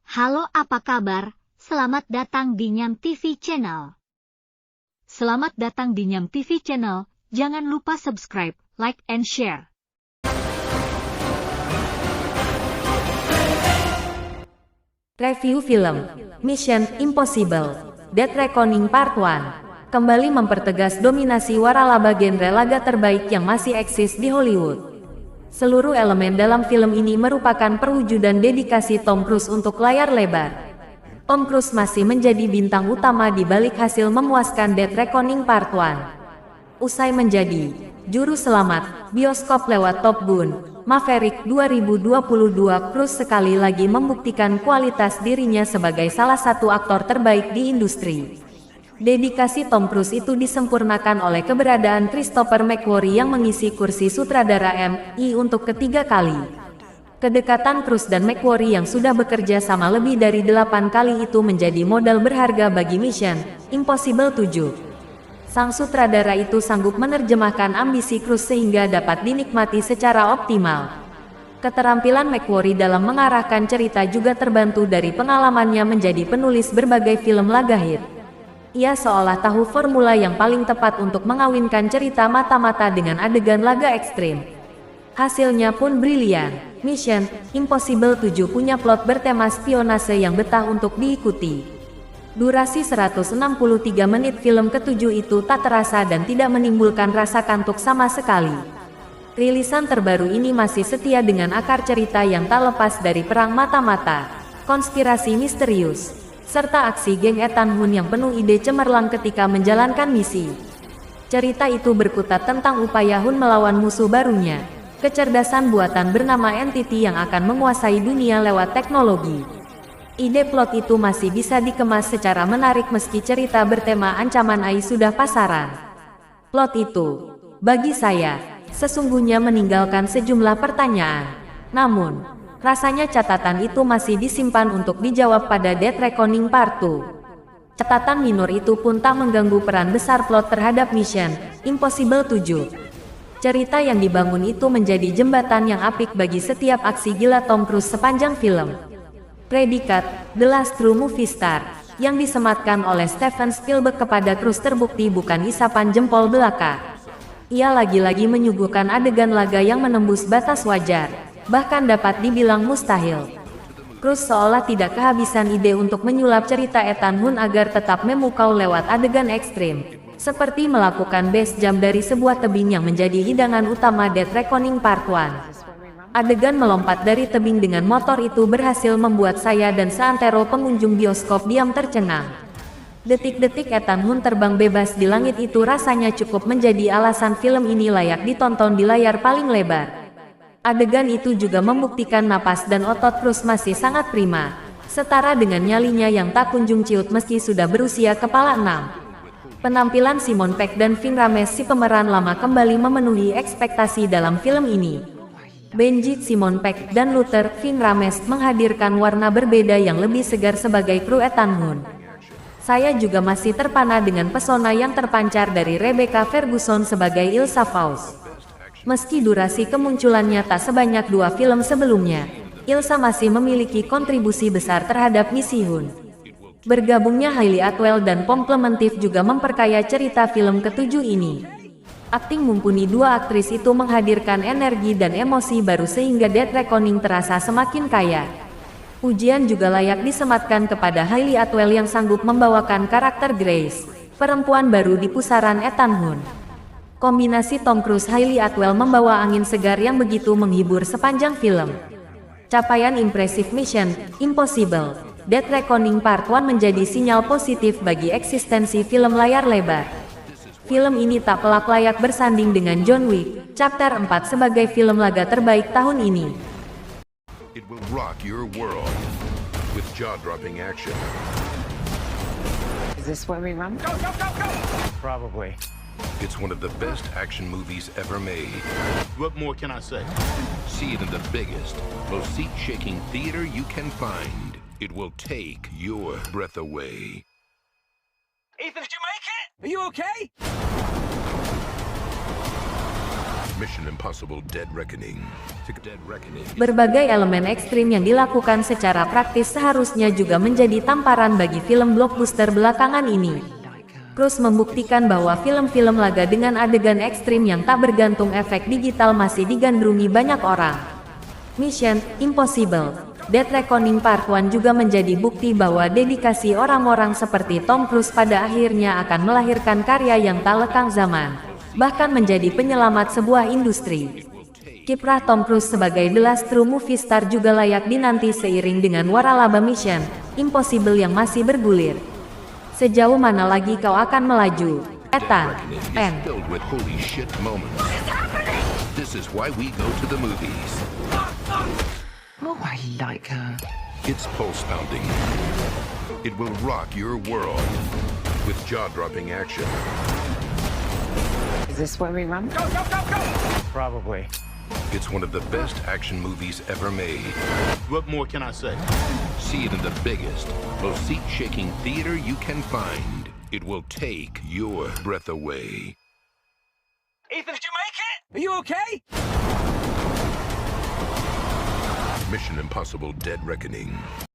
Halo, apa kabar? Selamat datang di Nyam TV Channel. Selamat datang di Nyam TV Channel. Jangan lupa subscribe, like, and share. Review film Mission Impossible Dead Reckoning Part 1 kembali mempertegas dominasi waralaba genre laga terbaik yang masih eksis di Hollywood. Seluruh elemen dalam film ini merupakan perwujudan dedikasi Tom Cruise untuk layar lebar. Tom Cruise masih menjadi bintang utama di balik hasil memuaskan Dead Reckoning Part 1. Usai menjadi juru selamat bioskop lewat Top Gun Maverick 2022, Cruise sekali lagi membuktikan kualitas dirinya sebagai salah satu aktor terbaik di industri. Dedikasi Tom Cruise itu disempurnakan oleh keberadaan Christopher McQuarrie yang mengisi kursi sutradara MI untuk ketiga kali. Kedekatan Cruise dan McQuarrie yang sudah bekerja sama lebih dari 8 kali itu menjadi modal berharga bagi Mission Impossible 7. Sang sutradara itu sanggup menerjemahkan ambisi Cruise sehingga dapat dinikmati secara optimal. Keterampilan McQuarrie dalam mengarahkan cerita juga terbantu dari pengalamannya menjadi penulis berbagai film laga hit. Ia seolah tahu formula yang paling tepat untuk mengawinkan cerita mata-mata dengan adegan laga ekstrim. Hasilnya pun brilian. Mission Impossible 7 punya plot bertema spionase yang betah untuk diikuti. Durasi 163 menit film ketujuh itu tak terasa dan tidak menimbulkan rasa kantuk sama sekali. Rilisan terbaru ini masih setia dengan akar cerita yang tak lepas dari perang mata-mata, konspirasi misterius, serta aksi geng Ethan Hunt yang penuh ide cemerlang ketika menjalankan misi. Cerita itu berkutat tentang upaya Hunt melawan musuh barunya, kecerdasan buatan bernama Entity yang akan menguasai dunia lewat teknologi. Ide plot itu masih bisa dikemas secara menarik meski cerita bertema ancaman AI sudah pasaran. Plot itu, bagi saya, sesungguhnya meninggalkan sejumlah pertanyaan. Namun, rasanya catatan itu masih disimpan untuk dijawab pada Dead Reckoning Part 2. Catatan minor itu pun tak mengganggu peran besar plot terhadap Mission Impossible 7. Cerita yang dibangun itu menjadi jembatan yang apik bagi setiap aksi gila Tom Cruise sepanjang film. Predikat The Last True Movie Star yang disematkan oleh Steven Spielberg kepada Cruise terbukti bukan isapan jempol belaka. Ia lagi-lagi menyuguhkan adegan laga yang menembus batas wajar, bahkan dapat dibilang mustahil. Cruise seolah tidak kehabisan ide untuk menyulap cerita Ethan Hunt agar tetap memukau lewat adegan ekstrim, seperti melakukan base jump dari sebuah tebing yang menjadi hidangan utama Dead Reckoning Part 1. Adegan melompat dari tebing dengan motor itu berhasil membuat saya dan seantero pengunjung bioskop diam tercengang. Detik-detik Ethan Hunt terbang bebas di langit itu rasanya cukup menjadi alasan film ini layak ditonton di layar paling lebar. Adegan itu juga membuktikan napas dan otot Cruise masih sangat prima, setara dengan nyalinya yang tak kunjung ciut meski sudah berusia kepala 6. Penampilan Simon Pegg dan Ving Rhames si pemeran lama kembali memenuhi ekspektasi dalam film ini. Benji Simon Pegg dan Luther Ving Rhames menghadirkan warna berbeda yang lebih segar sebagai kru Ethan Hunt. Saya juga masih terpana dengan pesona yang terpancar dari Rebecca Ferguson sebagai Ilsa Faust. Meski durasi kemunculannya tak sebanyak 2 film sebelumnya, Ilsa masih memiliki kontribusi besar terhadap misi Hunt. Bergabungnya Hayley Atwell dan Pom Klementif juga memperkaya cerita film ketujuh ini. Akting mumpuni dua aktris itu menghadirkan energi dan emosi baru sehingga Dead Reckoning terasa semakin kaya. Pujian juga layak disematkan kepada Hayley Atwell yang sanggup membawakan karakter Grace, perempuan baru di pusaran Ethan Hunt. Kombinasi Tom Cruise Hayley Atwell membawa angin segar yang begitu menghibur sepanjang film. Capaian impresif Mission Impossible Dead Reckoning Part 1 menjadi sinyal positif bagi eksistensi film layar lebar. Film ini tak pelak layak bersanding dengan John Wick Chapter 4 sebagai film laga terbaik tahun ini. It will rock your world with jaw-dropping action. Is this where we run? Go, go, go, go! Probably. It's one of the best action movies ever made. What more can I say? See it in the biggest, most seat-shaking theater you can find. It will take your breath away. Ethan, did you make it? Are you okay? Mission Impossible Dead Reckoning. Dead Reckoning. Berbagai elemen ekstrim yang dilakukan secara praktis seharusnya juga menjadi tamparan bagi film blockbuster belakangan ini. Cruise membuktikan bahwa film-film laga dengan adegan ekstrim yang tak bergantung efek digital masih digandrungi banyak orang. Mission Impossible Dead Reckoning Part 1 juga menjadi bukti bahwa dedikasi orang-orang seperti Tom Cruise pada akhirnya akan melahirkan karya yang tak lekang zaman, bahkan menjadi penyelamat sebuah industri. Kiprah Tom Cruise sebagai The Last True Movie Star juga layak dinanti seiring dengan waralaba Mission Impossible yang masih bergulir. Sejauh mana lagi kau akan melaju? Ethan N. Filled with holy shit moments. This is why we go to the movies. Oh, I like her. It's pulse pounding. It will rock your world with jaw-dropping action. Is this where we run? Go, go, go, go! Probably. It's one of the best action movies ever made. What more can I say? See it in the biggest, most seat-shaking theater you can find. It will take your breath away. Ethan, did you make it? Are you okay? Mission Impossible Dead Reckoning.